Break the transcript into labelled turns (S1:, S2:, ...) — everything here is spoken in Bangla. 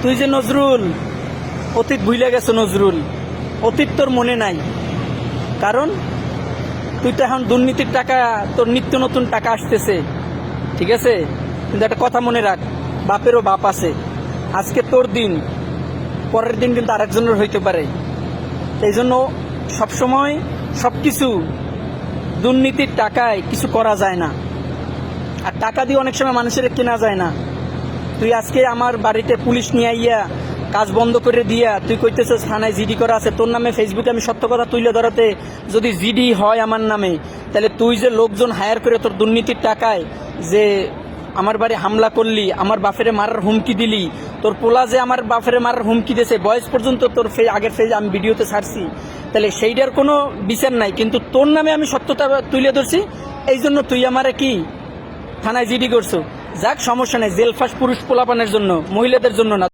S1: তুই যে নজরুল, অতীত ভুলে গেছো নজরুল, অতীত তোর মনে নাই। কারণ তুই তো এখন দুর্নীতির টাকা, তোর নিত্য নতুন টাকা আসতেছে, ঠিক আছে? কিন্তু একটা কথা মনে রাখ, বাপেরও বাপ আছে। আজকে তোর দিন, পরের দিন কিন্তু আরেকজনের হইতে পারে। এই জন্য সবসময় সবকিছু দুর্নীতির টাকায় কিছু করা যায় না, আর টাকা দিয়ে অনেক সময় মানুষের কেনা যায় না। তুই আজকে আমার বাড়িতে পুলিশ নিয়ে আইয়া কাজ বন্ধ করে দিয়া তুই কইতেছিস থানায় জিডি করা আছে তোর নামে। ফেসবুকে আমি সত্য কথা তুলে ধরাতে যদি জিডি হয় আমার নামে, তাহলে তুই যে লোকজন হায়ার করে তোর দুর্নীতির টাকায় যে আমার বাড়ি হামলা করলি, আমার বাপেরে মারার হুমকি দিলি, তোর পোলা যে আমার বাপেরে মারার হুমকি দিয়েছে, বয়স পর্যন্ত তোর আগের ফেজ আমি ভিডিওতে ছাড়ছি, তাহলে সেইটার কোনো বিচার নাই। কিন্তু তোর নামে আমি সত্যতা তুলে ধরছি, এই জন্য তুই আমারে কি থানায় জিডি করছো। যাক, সমস্যা নেই, জেলফাস পুরুষ পোলাপানের জন্য, মহিলাদের জন্য না।